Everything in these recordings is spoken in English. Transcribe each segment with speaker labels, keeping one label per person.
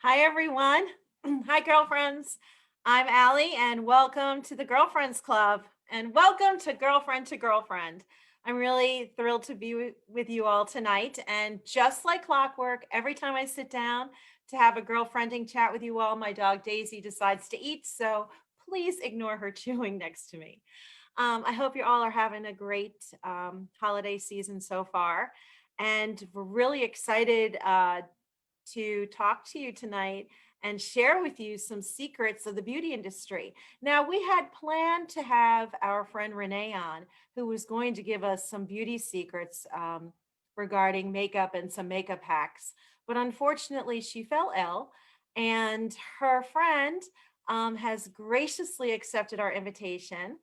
Speaker 1: Hi, everyone. Hi, girlfriends. I'm Allie, and welcome to the Girlfriends Club, and welcome to Girlfriend2Girlfriend. I'm really thrilled to be with you all tonight. And just like clockwork, every time I sit down to have a girlfriending chat with you all, my dog Daisy decides to eat. So please ignore her chewing next to me. I hope you all are having a great holiday season so far. And we're really excited to talk to you tonight and share with you some secrets of the beauty industry. Now, we had planned to have our friend Renee on, who was going to give us some beauty secrets regarding makeup and some makeup hacks. But unfortunately, she fell ill, and her friend has graciously accepted our invitation.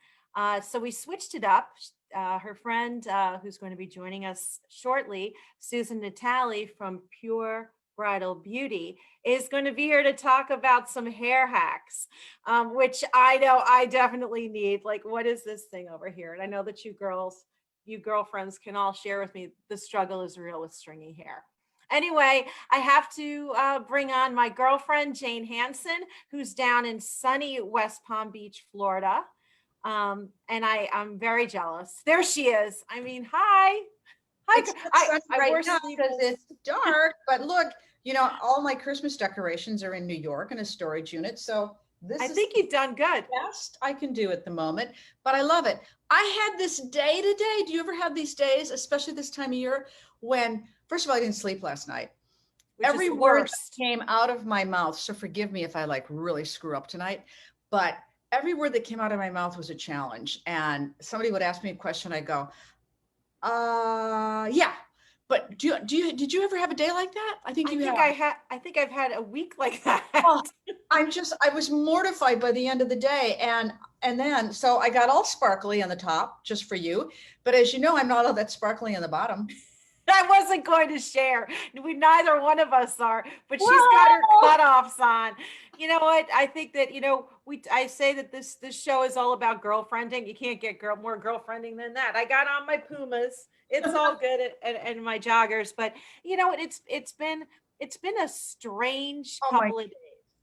Speaker 1: So we switched it up. Her friend, who's going to be joining us shortly, Susan Natale from Pure Bridal Beauty, is going to be here to talk about some hair hacks, which I know I definitely need. Like, what is this thing over here? And I know that you girlfriends can all share with me, the struggle is real with stringy hair. Anyway, I have to bring on my girlfriend, Jane Hanson, who's down in sunny West Palm Beach, Florida. And I'm very jealous. There she is. I mean, hi. Hi.
Speaker 2: It's not sunny right now because it's dark, but look, all my Christmas decorations are in New York in a storage unit. So
Speaker 1: I
Speaker 2: this is
Speaker 1: think
Speaker 2: the
Speaker 1: you've done good.
Speaker 2: best I can do at the moment, but I love it. I had this day today. Do you ever have these days, especially this time of year, when, first of all, I didn't sleep last night.
Speaker 1: Which is
Speaker 2: Every
Speaker 1: the
Speaker 2: word that
Speaker 1: worst.
Speaker 2: came out of my mouth, so forgive me if I like really screw up tonight, but every word that came out of my mouth was a challenge. And somebody would ask me a question, I go, yeah. But did you ever have a day like that? I think
Speaker 1: I
Speaker 2: you
Speaker 1: think
Speaker 2: have.
Speaker 1: I think I've had a week like that.
Speaker 2: Oh, I was mortified by the end of the day. And then, so I got all sparkly on the top just for you. But as you know, I'm not all that sparkly on the bottom.
Speaker 1: I wasn't going to share. We neither one of us are, but she's got her
Speaker 2: Whoa!
Speaker 1: cutoffs on. You know what? I think that I say that this show is all about girlfriending. You can't get more girlfriending than that. I got on my Pumas. It's all good and my joggers, but you know what? It's been a strange
Speaker 2: Oh my,
Speaker 1: couple of days.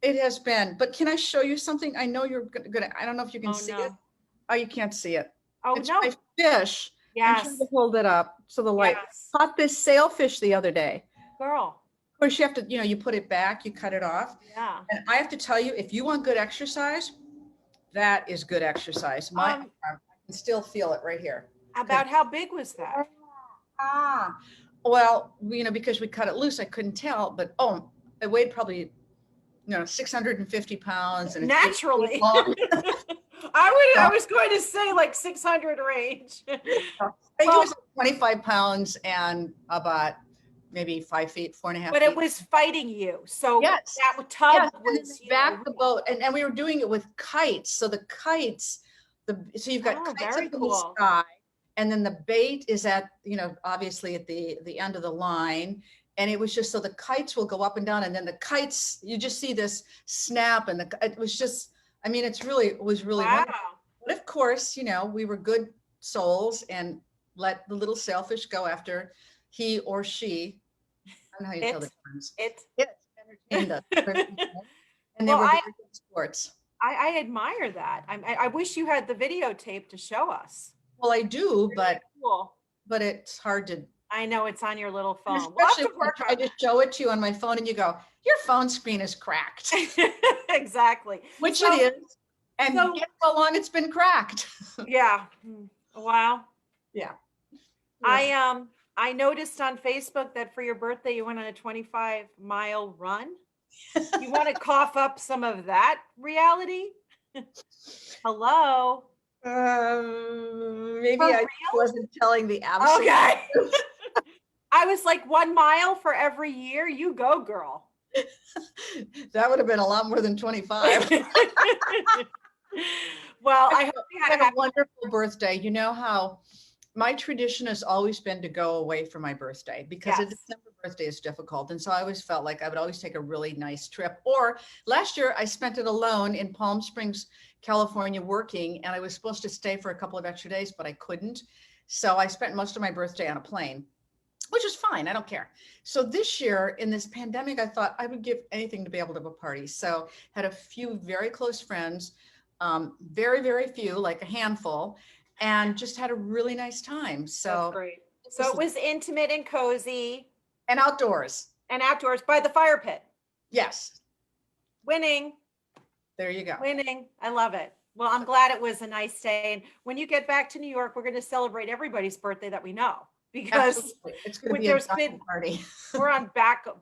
Speaker 2: it has been. But can I show you something? I know you're gonna, I don't know if you can
Speaker 1: Oh
Speaker 2: see it.
Speaker 1: no.
Speaker 2: Oh, you can't see it.
Speaker 1: Oh
Speaker 2: It's my
Speaker 1: no.
Speaker 2: fish. I'm trying
Speaker 1: Yes.
Speaker 2: to hold it up so the light.
Speaker 1: Yes.
Speaker 2: Caught this sailfish the other day.
Speaker 1: Girl.
Speaker 2: Of course, you have to, you put it back, you cut it off.
Speaker 1: Yeah.
Speaker 2: And I have to tell you, if you want good exercise, that is good exercise. My arm,
Speaker 1: Um,
Speaker 2: I can still feel it right here.
Speaker 1: about how big was that?
Speaker 2: Ah, well, because we cut it loose, I couldn't tell, but it weighed probably, 650 pounds and it's 8 feet
Speaker 1: Naturally.
Speaker 2: long.
Speaker 1: I
Speaker 2: So,
Speaker 1: was going to say like 600 range.
Speaker 2: I think it
Speaker 1: Well,
Speaker 2: was 25 pounds and about maybe 5 feet, 4.5
Speaker 1: but it
Speaker 2: feet.
Speaker 1: was fighting you. So
Speaker 2: Yes.
Speaker 1: that tub
Speaker 2: Yes. And then
Speaker 1: was,
Speaker 2: they backed the boat and we were doing it with kites. So the kites, so you've got
Speaker 1: oh,
Speaker 2: kites up
Speaker 1: very
Speaker 2: in the
Speaker 1: cool.
Speaker 2: sky and then the bait is at, obviously at the end of the line. And it was just, so the kites will go up and down and then the kites, you just see this snap and it was just, I mean, it was really
Speaker 1: Wow.
Speaker 2: wonderful. But of course, we were good souls and let the little sailfish go after he or she. I don't know how you tell the
Speaker 1: It,
Speaker 2: difference.
Speaker 1: it.
Speaker 2: It entertained us. And they
Speaker 1: Well,
Speaker 2: were very good sports.
Speaker 1: I admire that. I wish you had the videotape to show us.
Speaker 2: Well, I do,
Speaker 1: Really cool.
Speaker 2: but it's hard to,
Speaker 1: I know it's on your little
Speaker 2: and
Speaker 1: phone. We'll have
Speaker 2: especially
Speaker 1: to
Speaker 2: when
Speaker 1: work
Speaker 2: I try to show it to you on my phone and you go, your phone screen is cracked,
Speaker 1: on exactly.
Speaker 2: which it
Speaker 1: So,
Speaker 2: is. And
Speaker 1: so
Speaker 2: guess how long it's been cracked?
Speaker 1: yeah. Wow.
Speaker 2: Yeah. Yes.
Speaker 1: I noticed on Facebook that for your birthday you went on a 25-mile run. You want to cough up some of that reality? Hello.
Speaker 2: Maybe
Speaker 1: For
Speaker 2: I
Speaker 1: real?
Speaker 2: wasn't telling the absolute
Speaker 1: Okay.
Speaker 2: truth.
Speaker 1: I was like 1 mile for every year. You go, girl.
Speaker 2: That would have been a lot more than 25.
Speaker 1: Well,
Speaker 2: I
Speaker 1: I hope you had a
Speaker 2: had a
Speaker 1: happy.
Speaker 2: wonderful birthday. You know how my tradition has always been to go away for my birthday because a
Speaker 1: Yes.
Speaker 2: December birthday is difficult. And so I always felt like I would always take a really nice trip. Or last year I spent it alone in Palm Springs, California, working, and I was supposed to stay for a couple of extra days, but I couldn't. So I spent most of my birthday on a plane. which is fine. I don't care. So this year in this pandemic, I thought I would give anything to be able to have a party. So had a few very close friends, very, very few, like a handful, and just had a really nice time.
Speaker 1: That's
Speaker 2: So,
Speaker 1: great. So it was intimate and cozy
Speaker 2: and outdoors.
Speaker 1: and outdoors by the fire pit.
Speaker 2: Yes.
Speaker 1: Winning.
Speaker 2: There you go.
Speaker 1: Winning. I love it. Well, I'm glad it was a nice day. And when you get back to New York, we're going to celebrate everybody's birthday that we know, because
Speaker 2: Absolutely. It's going to be
Speaker 1: there's
Speaker 2: a
Speaker 1: been
Speaker 2: party.
Speaker 1: we're on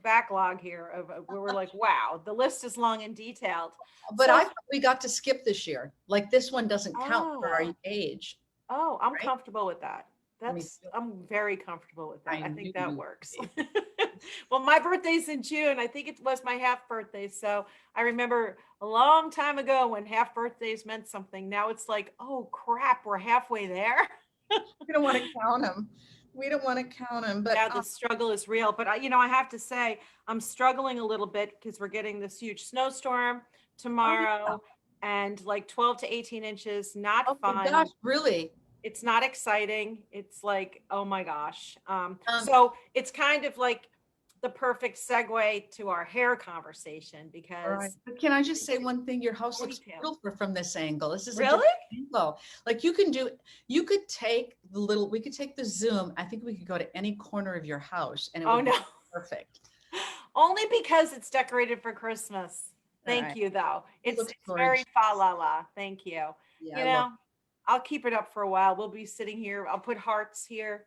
Speaker 1: backlog here of where we're like, wow, the list is long and detailed.
Speaker 2: But
Speaker 1: So-
Speaker 2: I thought we got to skip this year. Like this one doesn't count for our
Speaker 1: Oh.
Speaker 2: age.
Speaker 1: Oh, I'm
Speaker 2: Right?
Speaker 1: comfortable with that.
Speaker 2: Me
Speaker 1: I'm very comfortable with that. I
Speaker 2: knew
Speaker 1: think that
Speaker 2: you
Speaker 1: works. Well, my birthday's in June. I think it was my half birthday. So I remember a long time ago when half birthdays meant something. Now it's like, oh crap, we're halfway there.
Speaker 2: We don't want to count them. We don't want to count them. But
Speaker 1: Yeah, the struggle is real. But I have to say, I'm struggling a little bit because we're getting this huge snowstorm tomorrow and like 12 to 18 inches. Not
Speaker 2: oh my
Speaker 1: fun.
Speaker 2: gosh, really?
Speaker 1: It's not exciting. It's like, oh my gosh. So it's kind of like the perfect segue to our hair conversation, because
Speaker 2: Right. But can I just say one thing? Your house looks
Speaker 1: Detail.
Speaker 2: beautiful from this angle. This is a
Speaker 1: Really?
Speaker 2: different angle. Like you could take we could take the zoom. I think we could go to any corner of your house and it
Speaker 1: Oh
Speaker 2: would
Speaker 1: no,
Speaker 2: be perfect.
Speaker 1: only because it's decorated for Christmas.
Speaker 2: All
Speaker 1: Thank
Speaker 2: right.
Speaker 1: you though. It's
Speaker 2: looks
Speaker 1: very
Speaker 2: gorgeous.
Speaker 1: fa la la. Thank you.
Speaker 2: Yeah,
Speaker 1: You know, I'll keep it up for a while. We'll be sitting here. I'll put hearts here,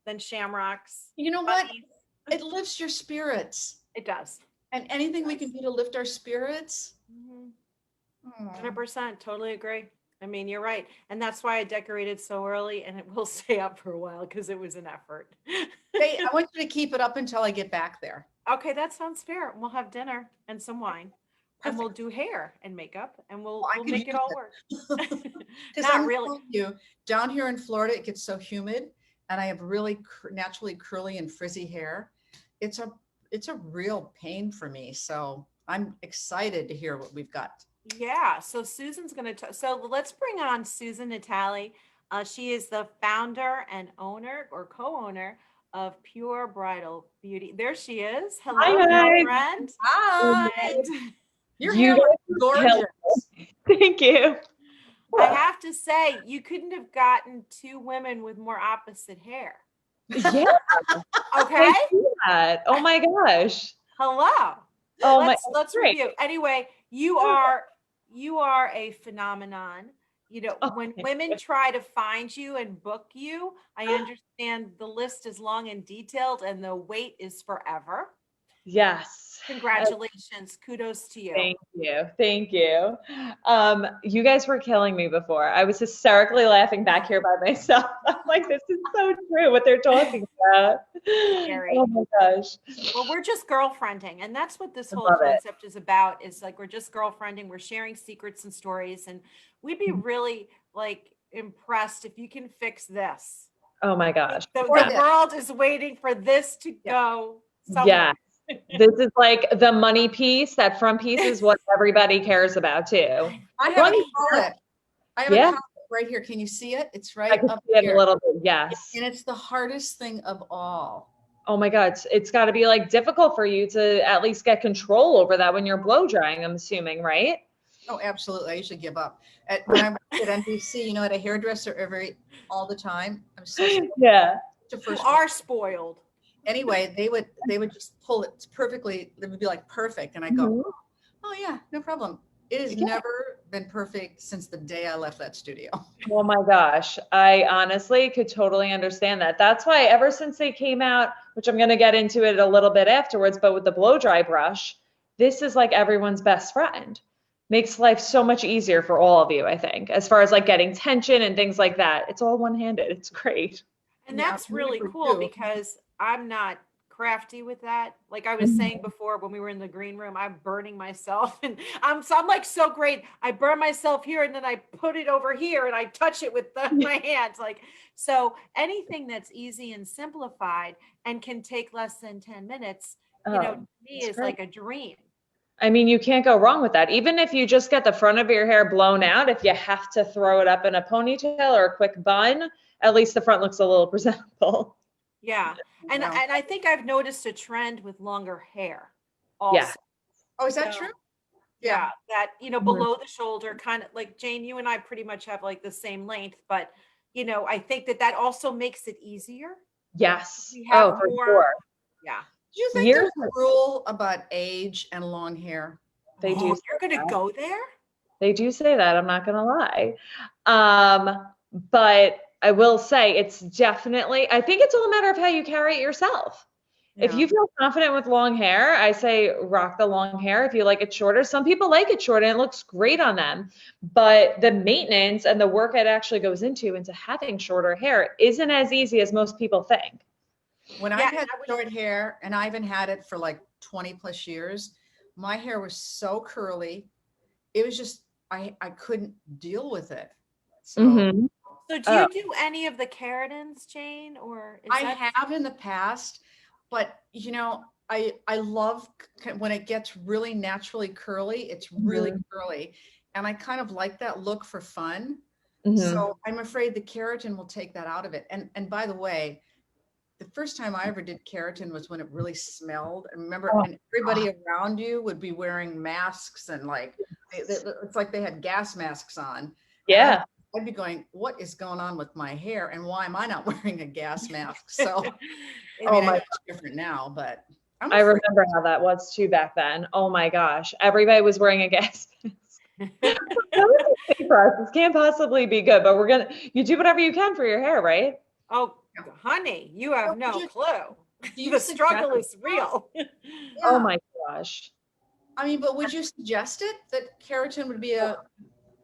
Speaker 1: then shamrocks.
Speaker 2: you know what?
Speaker 1: bunnies.
Speaker 2: It lifts your spirits.
Speaker 1: It does.
Speaker 2: And anything we can do to lift our spirits.
Speaker 1: Mhm.
Speaker 2: Oh.
Speaker 1: 100%. Totally agree. I mean, you're right. And that's why I decorated so early, and it will stay up for a while because it was an effort.
Speaker 2: Hey, I want you to keep it up until I get back there.
Speaker 1: Okay, that sounds fair. We'll have dinner and some wine. And we'll do hair and makeup, and we'll
Speaker 2: I could
Speaker 1: make it
Speaker 2: use
Speaker 1: all
Speaker 2: it.
Speaker 1: work.
Speaker 2: Because
Speaker 1: Not
Speaker 2: I'm
Speaker 1: really.
Speaker 2: telling you, down here in Florida, it gets so humid, and I have really naturally curly and frizzy hair. It's a real pain for me. So I'm excited to hear what we've got.
Speaker 1: Yeah. So Susan's going to, so let's bring on Susan Natale. She is the founder and owner or co-owner of Pure Bridal Beauty. There she is. Hello,
Speaker 3: Hi, guys.
Speaker 1: girlfriend.
Speaker 2: Hi,
Speaker 1: And
Speaker 2: your
Speaker 3: You
Speaker 2: hair
Speaker 3: guys
Speaker 2: looks gorgeous.
Speaker 3: Thank you.
Speaker 1: I have to say, you couldn't have gotten two women with more opposite hair.
Speaker 3: Yeah,
Speaker 1: Okay.
Speaker 3: I see that. Oh my gosh.
Speaker 1: Hello.
Speaker 3: Oh
Speaker 1: Let's
Speaker 3: great.
Speaker 1: review. Anyway, you are a phenomenon. You know,
Speaker 3: Oh,
Speaker 1: when
Speaker 3: thank
Speaker 1: women
Speaker 3: you.
Speaker 1: try to find you and book you, I understand the list is long and detailed and the wait is forever.
Speaker 3: Yes.
Speaker 1: Congratulations. Kudos to you.
Speaker 3: Thank you. Thank you. You guys were killing me before. I was hysterically laughing back here by myself. I'm like, this is so true what they're talking about.
Speaker 1: Scary.
Speaker 3: Oh my gosh.
Speaker 1: Well, we're just girlfriending, and that's what this
Speaker 3: I
Speaker 1: whole
Speaker 3: love it.
Speaker 1: concept is about. Is like we're just girlfriending, we're sharing secrets and stories, and we'd be really like impressed if you can fix this.
Speaker 3: Oh my gosh.
Speaker 1: The
Speaker 2: Yeah.
Speaker 1: world is waiting for this to go somewhere.
Speaker 3: Yeah. This is like the money piece. That front piece is what everybody cares about too.
Speaker 2: I have a
Speaker 3: Right.
Speaker 2: collet. I have
Speaker 3: Yeah.
Speaker 2: a collet right here. Can you see it? It's
Speaker 3: I
Speaker 2: right
Speaker 3: can
Speaker 2: up
Speaker 3: see it
Speaker 2: here.
Speaker 3: a little bit. Yes.
Speaker 2: And it's the hardest thing of all.
Speaker 3: Oh my God. It's got to be like difficult for you to at least get control over that when you're blow drying, I'm assuming, right?
Speaker 2: Oh, absolutely. I usually give up. When I'm at NBC, you know, at a hairdresser all the time. I'm so
Speaker 3: Yeah.
Speaker 2: the
Speaker 1: You
Speaker 2: first
Speaker 1: are spoiled.
Speaker 2: anyway, they would just pull it perfectly. It would be like perfect. And I go,
Speaker 3: Mhm.
Speaker 2: oh yeah, no problem. It has
Speaker 3: Yeah.
Speaker 2: never been perfect since the day I left that studio.
Speaker 3: Oh my gosh. I honestly could totally understand that. That's why ever since they came out, which I'm going to get into it a little bit afterwards, but with the blow dry brush, this is like everyone's best friend. Makes life so much easier for all of you, I think, as far as like getting tension and things like that. It's all one-handed. It's great.
Speaker 1: And
Speaker 2: Yeah,
Speaker 1: that's really
Speaker 2: never
Speaker 1: cool
Speaker 2: do.
Speaker 1: because I'm not crafty with that. Like I was saying before when we were in the green room, I'm burning myself and I'm like so great. I burn myself here and then I put it over here and I touch it with my hands. Like, so anything that's easy and simplified and can take less than 10 minutes, you know,
Speaker 3: Oh,
Speaker 1: to me
Speaker 3: that's
Speaker 1: is
Speaker 3: great.
Speaker 1: like a dream.
Speaker 3: I mean, you can't go wrong with that. Even if you just get the front of your hair blown out, if you have to throw it up in a ponytail or a quick bun, at least the front looks a little presentable.
Speaker 1: Yeah. And
Speaker 2: No.
Speaker 1: I think I've noticed a trend with longer hair
Speaker 3: Yeah.
Speaker 1: also.
Speaker 2: Oh, is that
Speaker 1: So,
Speaker 2: true?
Speaker 1: yeah, that,
Speaker 3: Mhm.
Speaker 1: below the shoulder, kind of like Jane, you and I pretty much have like the same length, but I think that also makes it easier.
Speaker 3: Yes.
Speaker 1: We
Speaker 3: Oh,
Speaker 1: have
Speaker 3: for
Speaker 1: more,
Speaker 3: sure.
Speaker 1: yeah.
Speaker 2: Do you think
Speaker 3: Years
Speaker 2: there's a rule about age and long hair?
Speaker 3: they do
Speaker 1: Oh,
Speaker 3: say
Speaker 1: you're gonna
Speaker 3: that.
Speaker 1: go there?
Speaker 3: They do say that. I'm not gonna lie. But I will say it's definitely, I think it's all a matter of how you carry it yourself. If
Speaker 2: Yeah.
Speaker 3: you feel confident with long hair, I say rock the long hair. If you like it shorter, some people like it short and it looks great on them. But the maintenance and the work it actually goes into having shorter hair isn't as easy as most people think.
Speaker 2: When
Speaker 1: Yeah,
Speaker 2: I've had short hair, and I haven't had it for like 20 plus years, my hair was so curly. It was just, I couldn't deal with it. So
Speaker 3: Mm-hmm.
Speaker 1: So do you do any of the keratins, Jane, or is
Speaker 2: I
Speaker 1: that
Speaker 2: have in the past, but I love when it gets really naturally curly. It's really curly, and I kind of like that look for fun.
Speaker 3: Mm-hmm.
Speaker 2: So I'm afraid the keratin will take that out of it. And by the way, the first time I ever did keratin was when it really smelled. And remember,
Speaker 3: Oh,
Speaker 2: and everybody around you would be wearing masks and like it's like they had gas masks on. And
Speaker 3: yeah.
Speaker 2: I'd be going, what is going on with my hair and why am I not wearing a gas mask? So, I mean, I know it's different now, but
Speaker 3: I remember how that was too back then. Oh my gosh. Everybody was wearing a gas mask. That was a thing for us. This can't possibly be good, but you do whatever you can for your hair, right?
Speaker 1: Oh, honey, you have no clue. The struggle is real.
Speaker 3: Oh my gosh.
Speaker 2: I mean, but would you suggest it that keratin would be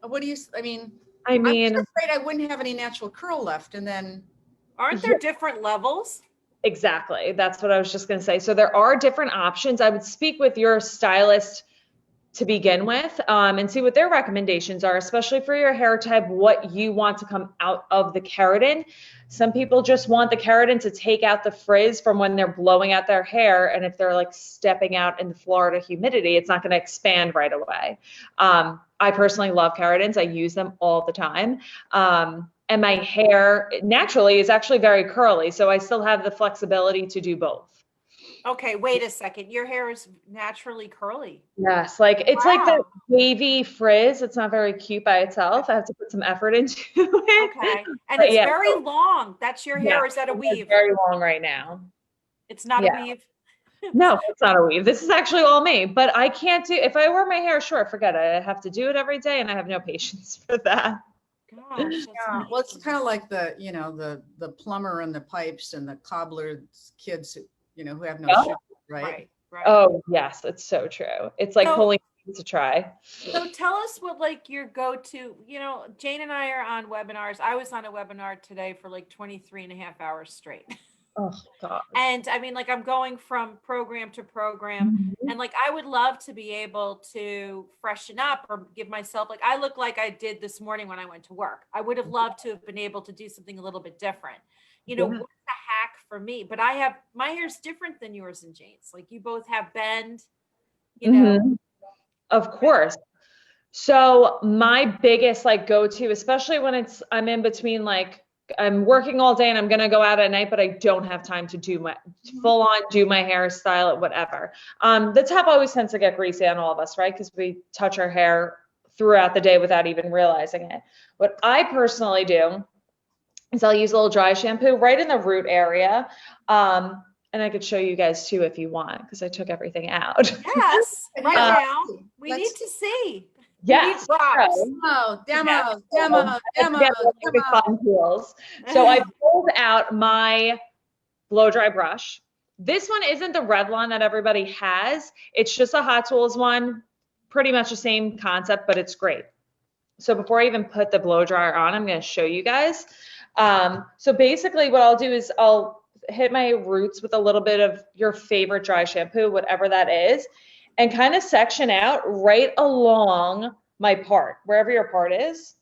Speaker 2: what do you, I mean,
Speaker 3: I mean,
Speaker 2: I'm afraid I wouldn't have any natural curl left. And then,
Speaker 1: Aren't there different levels?
Speaker 3: exactly. That's what I was just going to say. So there are different options. I would speak with your stylist to begin with, and see what their recommendations are, especially for your hair type, what you want to come out of the keratin. Some people just want the keratin to take out the frizz from when they're blowing out their hair. And if they're like stepping out in the Florida humidity, it's not going to expand right away. I personally love keratins. I use them all the time. And my hair naturally is actually very curly. So I still have the flexibility to do both.
Speaker 1: Okay, wait a second. Your hair is naturally curly.
Speaker 3: Yes, like it's like the
Speaker 1: Wow.
Speaker 3: wavy frizz. It's not very cute by itself. I have to put some effort into it.
Speaker 1: Okay. And
Speaker 3: But
Speaker 1: it's
Speaker 3: yeah,
Speaker 1: very long. That's your hair.
Speaker 3: yeah,
Speaker 1: Is that a
Speaker 3: it's
Speaker 1: weave?
Speaker 3: very long right now.
Speaker 1: It's not a
Speaker 3: Yeah.
Speaker 1: weave.
Speaker 3: No, it's not a weave. This is actually all me. But I can't do, if I wear my hair short, forget it. I have to do it every day and I have no patience for that.
Speaker 1: Gosh, that's
Speaker 2: yeah, well, it's
Speaker 1: amazing.
Speaker 2: kind of like the plumber and the pipes and the cobbler's kids who have no
Speaker 3: Oh.
Speaker 2: shoes, right?
Speaker 1: Right, right.
Speaker 3: Oh, yes, it's so true. It's like
Speaker 1: So-
Speaker 3: pulling to try.
Speaker 1: So tell us what like your go-to, Jane and I are on webinars. I was on a webinar today for like 23 and a half hours straight.
Speaker 3: Oh, God.
Speaker 1: And I mean, like I'm going from program to program, and like I would love to be able to freshen up or give myself, like I look like I did this morning when I went to work. I would have loved to have been able to do something a little bit different.
Speaker 3: Yeah.
Speaker 1: What's the hack for me? But my hair's different than yours and Jane's. Like you both have bend,
Speaker 3: Mhm. Of course. So my biggest like go-to, especially when I'm in between, like I'm working all day and I'm gonna go out at night, but I don't have time to do my full on do my hair, style it, whatever. The top always tends to get greasy on all of us, right? Because we touch our hair throughout the day without even realizing it. What I personally do is I'll use a little dry shampoo right in the root area. And I could show you guys too if you want, because I took everything out.
Speaker 1: Yes, right now. We
Speaker 2: Let's-
Speaker 1: need to see.
Speaker 3: Yes.
Speaker 1: props.
Speaker 2: Demo.
Speaker 3: Get the fun tools. So I pulled out my blow dry brush. This one isn't the Revlon that everybody has. It's just a Hot Tools one, pretty much the same concept, but it's great. So before I even put the blow dryer on, I'm going to show you guys. So basically what I'll do is I'll hit my roots with a little bit of your favorite dry shampoo, whatever that is, and kind of section out right along my part, wherever your part is.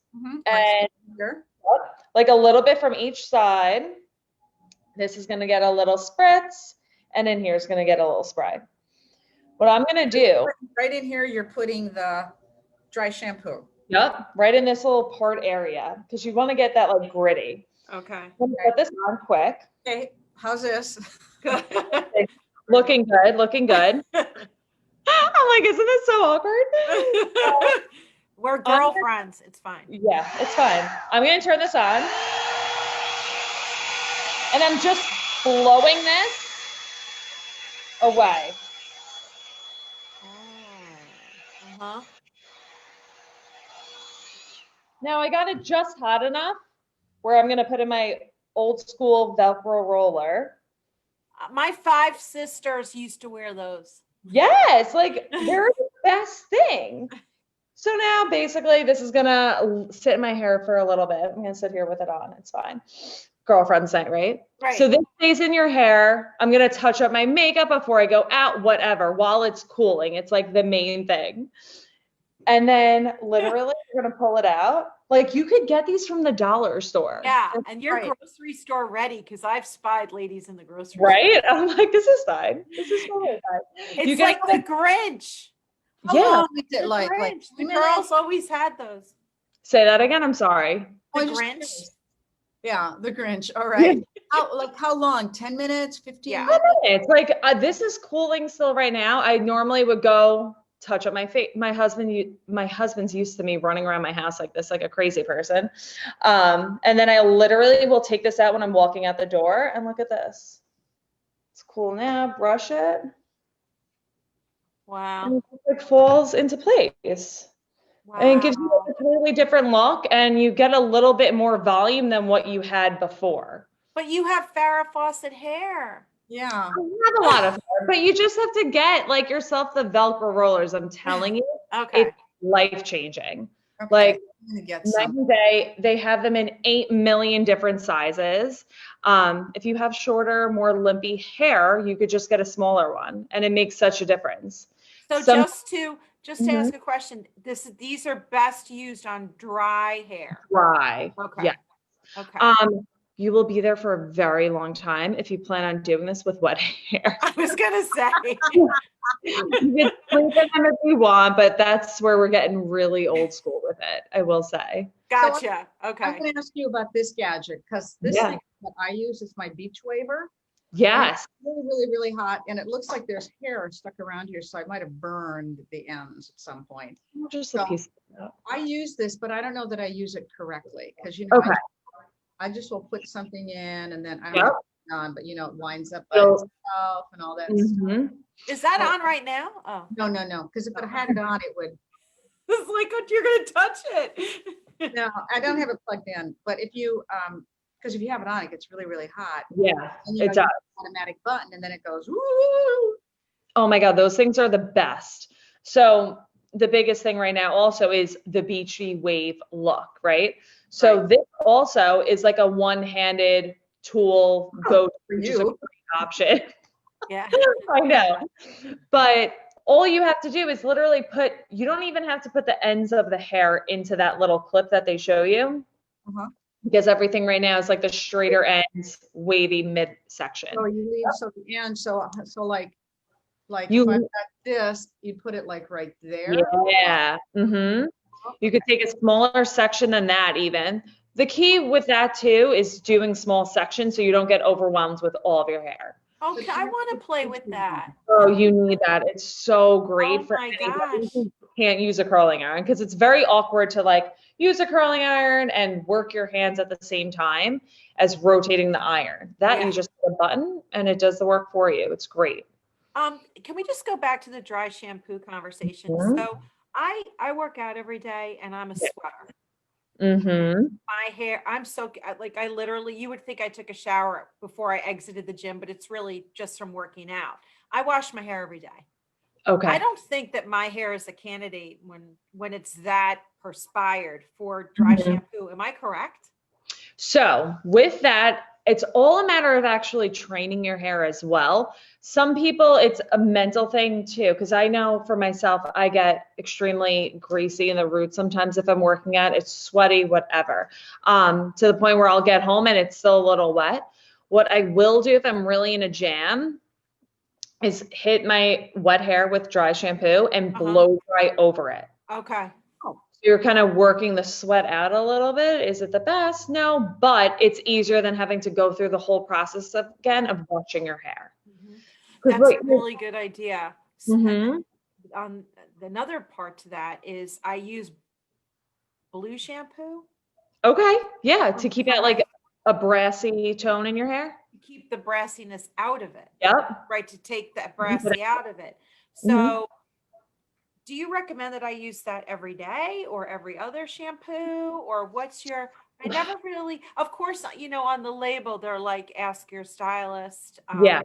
Speaker 3: And like a little bit from each side. This is going to get a little spritz, and in here is going to get a little spray. What I'm going to do.
Speaker 2: Right in here, you're putting the dry shampoo.
Speaker 3: Yep, right in this little part area, because you want to get that like gritty.
Speaker 1: Okay.
Speaker 3: I'm going to put this on quick.
Speaker 2: Okay, how's this?
Speaker 1: Good.
Speaker 3: Looking good, looking good. I'm like, isn't this so awkward?
Speaker 1: We're girlfriends. It's fine.
Speaker 3: Yeah, it's fine. I'm gonna turn this on. And I'm just blowing this away.
Speaker 1: Uh-huh.
Speaker 3: Now I got it just hot enough where I'm gonna put in my old school Velcro roller.
Speaker 1: My 5 sisters used to wear those.
Speaker 3: Yes, like they're the best thing. So now basically this is gonna sit in my hair for a little bit. I'm gonna sit here with it on, it's fine. Girlfriend's night, right?
Speaker 1: Right.
Speaker 3: So this stays in your hair. I'm gonna touch up my makeup before I go out, whatever, while it's cooling. It's like the main thing. And then literally you're gonna pull it out. Like you could get these from the dollar store.
Speaker 1: Yeah, and your
Speaker 2: Right.
Speaker 1: grocery store ready, because I've spied ladies in the grocery store.
Speaker 3: Right? I'm like, this is fine. This is totally fine.
Speaker 1: It's like the Grinch.
Speaker 2: How
Speaker 3: Yeah.
Speaker 2: long is it
Speaker 1: The
Speaker 2: like
Speaker 1: Grinch. The
Speaker 2: 2 minutes?
Speaker 1: girls always had those.
Speaker 3: Say that again. I'm sorry.
Speaker 2: Oh,
Speaker 1: The
Speaker 2: just
Speaker 1: Grinch.
Speaker 2: curious. Yeah, the Grinch. All right. How long? 10 minutes? 15
Speaker 1: Yeah.
Speaker 2: minutes?
Speaker 3: It's like this is cooling still right now. I normally would go touch up my face. My husband's used to me running around my house like this, like a crazy person. And then I literally will take this out when I'm walking out the door and look at this. It's cool now. Brush it.
Speaker 1: Wow.
Speaker 3: And it just, like falls into place.
Speaker 1: Wow.
Speaker 3: And it gives you a totally different look, and you get a little bit more volume than what you had before.
Speaker 1: But you have Farrah Fawcett hair.
Speaker 2: Yeah.
Speaker 3: I have a lot of hair, but you just have to get like yourself the Velcro rollers. I'm telling you,
Speaker 1: Okay.
Speaker 3: it's life changing.
Speaker 2: Okay,
Speaker 3: Like
Speaker 2: I'm gonna get
Speaker 3: night
Speaker 2: some.
Speaker 3: and day, they have them in 8 million different sizes. If you have shorter, more limpy hair, you could just get a smaller one, and it makes such a difference.
Speaker 1: So
Speaker 3: Some-
Speaker 1: just to ask a question, these are best used on dry hair.
Speaker 3: Dry.
Speaker 1: Okay.
Speaker 3: Yeah.
Speaker 1: Okay.
Speaker 3: You will be there for a very long time if you plan on doing this with wet hair.
Speaker 1: I was gonna say.
Speaker 3: You can sleep in them if you want, but that's where we're getting really old school with it, I will say.
Speaker 1: Gotcha.
Speaker 2: I'm
Speaker 1: Okay.
Speaker 2: gonna ask you about this gadget, because this
Speaker 3: Yeah.
Speaker 2: thing that I use is my beach waver.
Speaker 3: Yes.
Speaker 2: Really, really, really hot, and it looks like there's hair stuck around here, so I might have burned the ends at some point.
Speaker 3: Just a piece of that.
Speaker 2: I use this, but I don't know that I use it correctly, because you know,
Speaker 3: Okay.
Speaker 2: I just will put something in, and then I don't
Speaker 3: Yep.
Speaker 2: know what's on, but you know, it winds up by
Speaker 3: So-
Speaker 2: itself and all that stuff.
Speaker 3: Mhm.
Speaker 1: Is that on right now? Oh.
Speaker 2: No, because if I had it on, it would.
Speaker 1: It's like you're gonna touch it.
Speaker 2: No, I don't have it plugged in, but if you, because if you have it on, it gets really, really hot.
Speaker 3: Yeah,
Speaker 2: And you
Speaker 3: it
Speaker 2: know,
Speaker 3: does.
Speaker 2: automatic button, and then it goes, woo.
Speaker 3: Oh my God, those things are the best. So the biggest thing right now also is the Beachy Wave look, right? So this also is like a one-handed tool go, which is a
Speaker 2: you.
Speaker 3: great option.
Speaker 1: Yeah.
Speaker 3: I know. But all you have to do is literally you don't even have to put the ends of the hair into that little clip that they show you.
Speaker 2: Uh-huh.
Speaker 3: Because everything right now is like the straighter ends, wavy midsection.
Speaker 2: So you leave, so the end, so like
Speaker 3: You-
Speaker 2: if I've got this, you put it like right there.
Speaker 3: Yeah. Mm-hmm. You could take a smaller section than that even. The key with that too is doing small sections so you don't get overwhelmed with all of your hair.
Speaker 1: Okay, I want to play with that.
Speaker 3: Oh, you need that. It's so great
Speaker 1: Oh
Speaker 3: for
Speaker 1: my
Speaker 3: anybody
Speaker 1: gosh.
Speaker 3: who can't use a curling iron, because it's very awkward to like use a curling iron and work your hands at the same time as rotating the iron. That
Speaker 1: Yeah.
Speaker 3: you just hit a button and it does the work for you. It's great.
Speaker 1: Can we just go back to the dry shampoo conversation?
Speaker 3: Mhm.
Speaker 1: So I work out every day and I'm a sweater.
Speaker 3: Mm-hmm.
Speaker 1: My hair, I'm so like I literally, you would think I took a shower before I exited the gym, but it's really just from working out. I wash my hair every day.
Speaker 3: Okay.
Speaker 1: I don't think that my hair is a candidate when it's that perspired for dry
Speaker 3: Mhm.
Speaker 1: shampoo. Am I correct?
Speaker 3: So with that, it's all a matter of actually training your hair as well. Some people, it's a mental thing too, because I know for myself, I get extremely greasy in the roots sometimes if I'm working out, it's sweaty, whatever, to the point where I'll get home and it's still a little wet. What I will do if I'm really in a jam is hit my wet hair with dry shampoo and blow dry over it.
Speaker 1: Okay.
Speaker 2: Oh,
Speaker 3: You're kind of working the sweat out a little bit. Is it the best? No, but it's easier than having to go through the whole process again of washing your hair.
Speaker 1: Mhm.
Speaker 3: 'Cause
Speaker 1: That's a
Speaker 3: what-
Speaker 1: really good idea.
Speaker 3: Mhm.
Speaker 1: Another part to that is I use blue shampoo
Speaker 3: Okay, yeah, to keep
Speaker 1: for
Speaker 3: it
Speaker 1: my
Speaker 3: like a brassy tone in your hair.
Speaker 1: to keep the brassiness out of it,
Speaker 3: Yep.
Speaker 1: right? To take that
Speaker 3: Keep it
Speaker 1: brassy out of it.
Speaker 3: Mhm.
Speaker 1: So, do you recommend that I use that every day or every other shampoo, or what's your? I never really, of course, on the label they're like, ask your stylist.
Speaker 3: Yeah.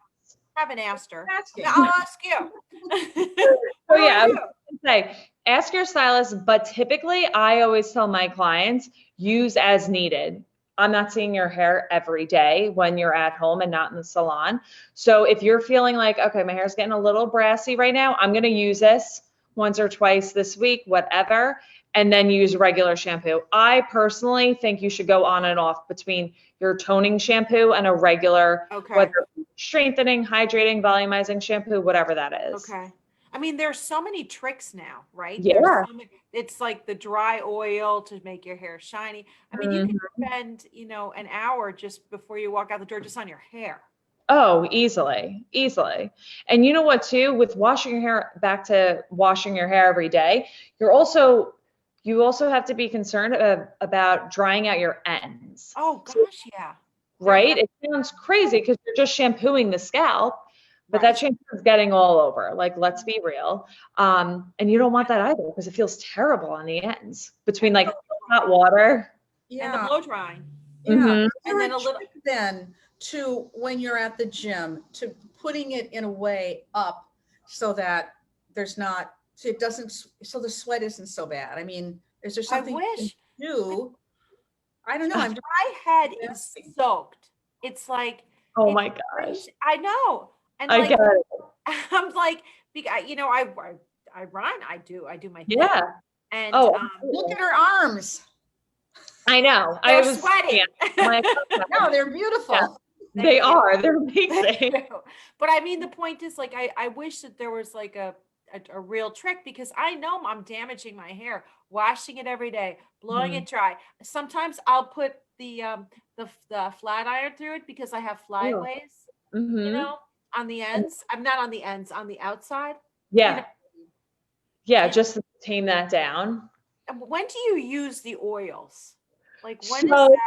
Speaker 1: Haven't asked her.
Speaker 2: Asking.
Speaker 1: I'll ask you.
Speaker 3: So
Speaker 1: What do
Speaker 3: yeah,
Speaker 1: I
Speaker 3: I
Speaker 1: do?
Speaker 3: was gonna say, ask your stylist, but typically I always tell my clients, use as needed. I'm not seeing your hair every day when you're at home and not in the salon. So if you're feeling like, okay, my hair's getting a little brassy right now, I'm gonna use this once or twice this week, whatever, and then use regular shampoo. I personally think you should go on and off between your toning shampoo and a regular,
Speaker 1: Okay.
Speaker 3: whether strengthening, hydrating, volumizing shampoo, whatever that is.
Speaker 1: Okay. I mean, there's so many tricks now, right?
Speaker 3: Yeah.
Speaker 1: There's so many, it's like the dry oil to make your hair shiny. I mean, you can spend, an hour just before you walk out the door just on your hair.
Speaker 3: Oh, easily, easily. And you know what, too, with washing your hair, back to washing your hair every day, you also have to be concerned about drying out your ends.
Speaker 1: Oh
Speaker 3: So,
Speaker 1: gosh, yeah.
Speaker 3: right? It sounds crazy because you're just shampooing the scalp, but that
Speaker 1: Right.
Speaker 3: shampoo is getting all over. Like, let's be real. And you don't want that either because it feels terrible on the ends between like hot water.
Speaker 1: And the
Speaker 2: Yeah.
Speaker 1: blow drying.
Speaker 2: Yeah.
Speaker 3: Mhm.
Speaker 2: Is
Speaker 1: And
Speaker 2: there
Speaker 1: then
Speaker 2: a
Speaker 1: a little,
Speaker 2: trick then to when you're at the gym to putting it in a way up so that there's not, so it doesn't, so the sweat isn't so bad? I mean, is there
Speaker 1: I
Speaker 2: something you can
Speaker 1: wish
Speaker 2: do? I don't know. I'm just
Speaker 1: my head is
Speaker 2: asking.
Speaker 1: soaked. It's like,
Speaker 3: Oh
Speaker 1: it's
Speaker 3: my gosh.
Speaker 1: crazy. I know. And
Speaker 3: I
Speaker 1: like,
Speaker 3: get it.
Speaker 1: I'm like, I run, I do my thing.
Speaker 3: Yeah.
Speaker 1: And
Speaker 3: Oh,
Speaker 2: Look
Speaker 3: absolutely.
Speaker 2: at her arms.
Speaker 3: I know. I
Speaker 1: they're
Speaker 3: was
Speaker 1: sweaty.
Speaker 3: my
Speaker 2: No, they're beautiful.
Speaker 3: They
Speaker 1: Thank you.
Speaker 3: are. They're
Speaker 1: Thank
Speaker 3: amazing.
Speaker 1: you. But I mean, the point is like, I wish that there was like a real trick because I know I'm damaging my hair, washing it every day, blowing
Speaker 3: Mhm.
Speaker 1: it dry. Sometimes I'll put the flat iron through it because I have flyaways,
Speaker 3: Mhm.
Speaker 1: on the ends. I'm not on the ends, on the outside.
Speaker 3: Yeah. Yeah,
Speaker 1: And
Speaker 3: just to tame that down.
Speaker 1: when do you use the oils? Like when is
Speaker 3: So
Speaker 1: that?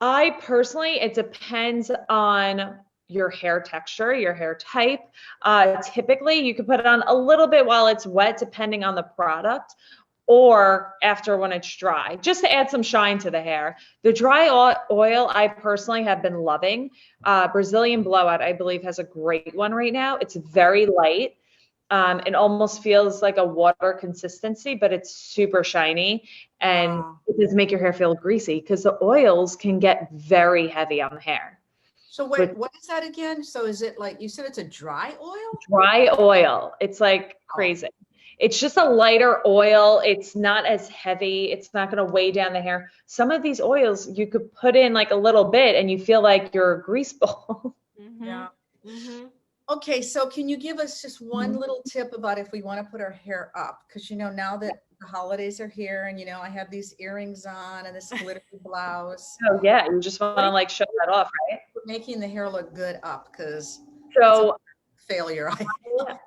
Speaker 3: I personally, it depends on your hair texture, your hair type. Typically, you could put it on a little bit while it's wet, depending on the product, or after when it's dry, just to add some shine to the hair. The dry oil, I personally have been loving. Brazilian Blowout, I believe, has a great one right now. It's very light. It almost feels like a water consistency, but it's super shiny and
Speaker 1: Wow.
Speaker 3: it does make your hair feel greasy because the oils can get very heavy on the hair.
Speaker 2: So
Speaker 3: But
Speaker 2: what is that again? So is it like, you said it's a dry oil?
Speaker 3: dry oil, it's like crazy. It's just a lighter oil. It's not as heavy. It's not going to weigh down the hair. Some of these oils you could put in like a little bit and you feel like you're a grease ball.
Speaker 2: Yeah.
Speaker 1: Mm-hmm.
Speaker 2: Okay, so can you give us just one
Speaker 3: Mhm.
Speaker 2: little tip about if we want to put our hair up? Because now that the holidays are here and I have these earrings on and this glittery blouse,
Speaker 3: Oh yeah, you just want to like show that off, right?
Speaker 2: we're making the hair look good up because
Speaker 3: So
Speaker 2: failure.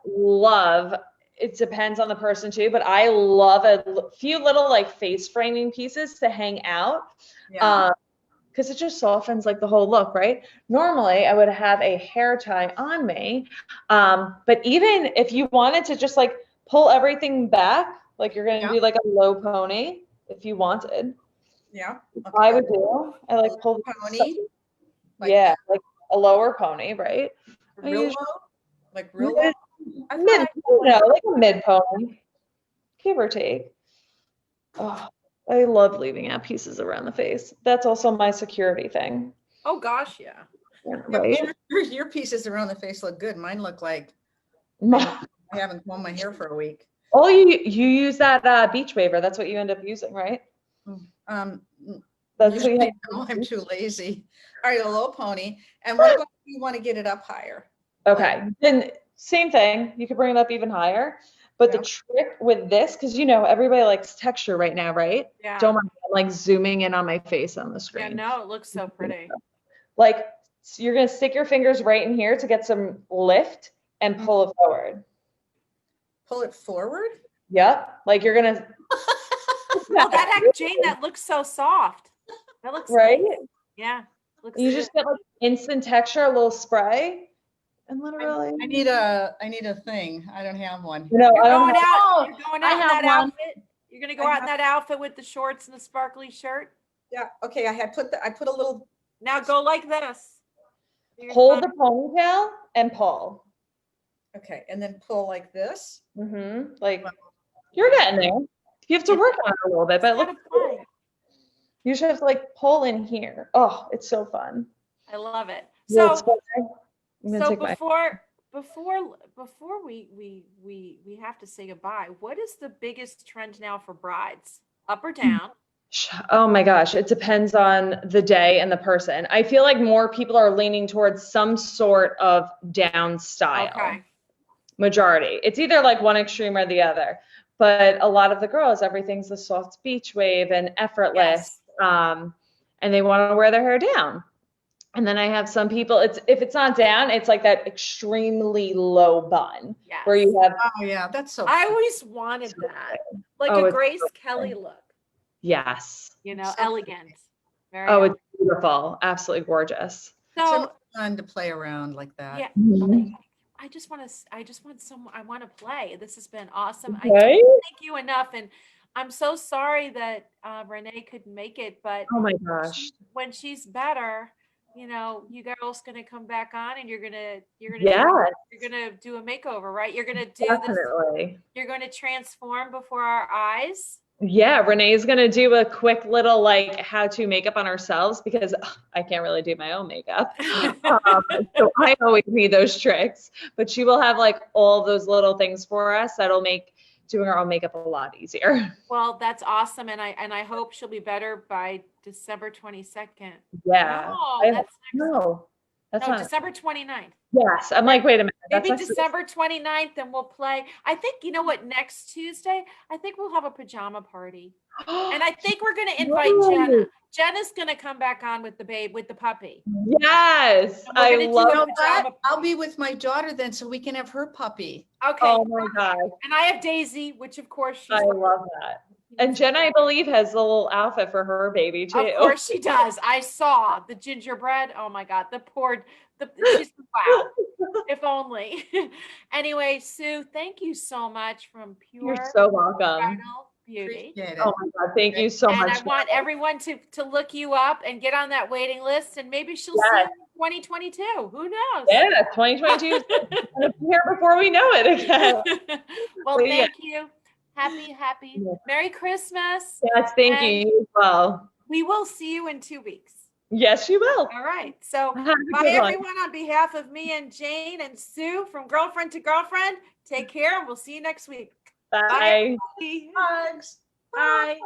Speaker 3: love, it depends on the person too, but I love a few little like face framing pieces to hang out.
Speaker 2: Yeah.
Speaker 3: Because it just softens like the whole look, right? Normally I would have a hair tie on me. But even if you wanted to just like pull everything back, like you're gonna do like a low pony if you wanted.
Speaker 2: Yeah.
Speaker 3: I would do. I like pull
Speaker 2: pony.
Speaker 3: yeah, like a lower pony, right?
Speaker 2: Real low? Like real low?
Speaker 3: Mid, like a mid pony, give or take. Oh, I love leaving out pieces around the face. That's also my security thing.
Speaker 1: Oh gosh, yeah.
Speaker 3: Right?
Speaker 2: Your pieces around the face look good. Mine look like I haven't combed my hair for a week.
Speaker 3: Oh, you use that Beach Waver. That's what you end up using, right? That's what you have.
Speaker 2: No, I'm too lazy. All right, a low pony. And what about if you want to get it up higher?
Speaker 3: Okay. Then same thing. You could bring it up even higher. But the trick with this, because you know everybody likes texture right now, right?
Speaker 1: Yeah.
Speaker 3: Don't mind, I'm like zooming in on my face on the screen.
Speaker 1: Yeah, no, it looks so pretty.
Speaker 3: Like so you're gonna stick your fingers right in here to get some lift and pull it forward.
Speaker 2: Pull it forward?
Speaker 3: Yep. Like you're gonna
Speaker 1: Well, Jane, that looks so soft. That looks
Speaker 3: right?
Speaker 1: nice. Yeah. Looks
Speaker 3: You
Speaker 1: good.
Speaker 3: just get like instant texture, a little spray, and literally.
Speaker 2: I need a thing. I don't have one.
Speaker 3: No,
Speaker 1: You're
Speaker 3: I don't
Speaker 1: going
Speaker 3: have,
Speaker 1: out. You're going
Speaker 2: I
Speaker 1: out in
Speaker 2: have
Speaker 1: that
Speaker 2: one.
Speaker 1: outfit. You're gonna go out in that outfit with the shorts and the sparkly shirt.
Speaker 2: Yeah. Okay. I put a little.
Speaker 1: Now go like this.
Speaker 3: hold the ponytail and pull.
Speaker 2: Okay, and then pull like this.
Speaker 3: Mm-hmm. Like you're getting there. You have to work on it a little bit, but look, you should have to like pull in here. Oh, it's so fun.
Speaker 1: I love it.
Speaker 3: So,
Speaker 1: before we have to say goodbye, what is the biggest trend now for brides? Up or down?
Speaker 3: oh my gosh, it depends on the day and the person. I feel like more people are leaning towards some sort of down style.
Speaker 1: Okay.
Speaker 3: Majority. It's either like one extreme or the other. But a lot of the girls, everything's the soft beach wave and effortless.
Speaker 1: Yes.
Speaker 3: And they want to wear their hair down. And then I have some people, if it's not down, it's like that extremely low bun.
Speaker 1: Yes.
Speaker 3: Where you have.
Speaker 2: Oh yeah, that's so.
Speaker 1: I always wanted that. Like a Grace Kelly look.
Speaker 3: Yes.
Speaker 1: You know, elegant. Very
Speaker 3: elegant. It's beautiful. Absolutely gorgeous.
Speaker 2: So fun to play around like that.
Speaker 1: Yeah.
Speaker 3: Mm-hmm.
Speaker 1: I just want to play. This has been awesome.
Speaker 3: Okay.
Speaker 1: I can't thank you enough. And I'm so sorry that Renee couldn't make it, but
Speaker 3: oh my gosh,
Speaker 1: when she's better, you know, you girls gonna come back on and you're gonna do a makeover, right? You're gonna do
Speaker 3: definitely.
Speaker 1: You're gonna transform before our eyes.
Speaker 3: Yeah, Renee's gonna do a quick little like how-to makeup on ourselves because I can't really do my own makeup. So I always need those tricks, but she will have like all those little things for us that'll make doing our own makeup a lot easier.
Speaker 1: Well, that's awesome, and I hope she'll be better by December 22nd.
Speaker 3: Yeah.
Speaker 1: No,
Speaker 3: that's not
Speaker 1: December 29th.
Speaker 3: Yes. I'm like, wait a minute.
Speaker 1: Maybe December 29th, and we'll play. I think, you know what, next Tuesday, I think we'll have a pajama party. And I think we're going to invite Jenna. Jenna's going to come back on with the puppy.
Speaker 3: Yes. I love
Speaker 2: that. I'll be with my daughter then so we can have her puppy.
Speaker 1: Okay.
Speaker 3: Oh my God.
Speaker 1: And I have Daisy, which of course she's.
Speaker 3: I love that. And Jenna, I believe, has a little outfit for her baby too.
Speaker 1: Of course she does. I saw the gingerbread. Oh my God. Wow. If only. Anyway, Sue, thank you so much from Pure.
Speaker 3: You're so welcome.
Speaker 1: Bridal Beauty.
Speaker 3: Oh my God. Thank you so much.
Speaker 1: And I want everyone to look you up and get on that waiting list, and maybe she'll see you in 2022. Who knows?
Speaker 3: Yeah, 2022 is going to be here before we know it again.
Speaker 1: Well, thank you. Happy Merry Christmas.
Speaker 3: Yes, thank you. You as well.
Speaker 1: We will see you in 2 weeks.
Speaker 3: Yes, you will.
Speaker 1: All right. So bye everyone, on behalf of me and Jane and Sue from Girlfriend to Girlfriend. Take care, and we'll see you next week.
Speaker 3: Bye.
Speaker 1: Bye.
Speaker 2: Hugs.
Speaker 1: Bye.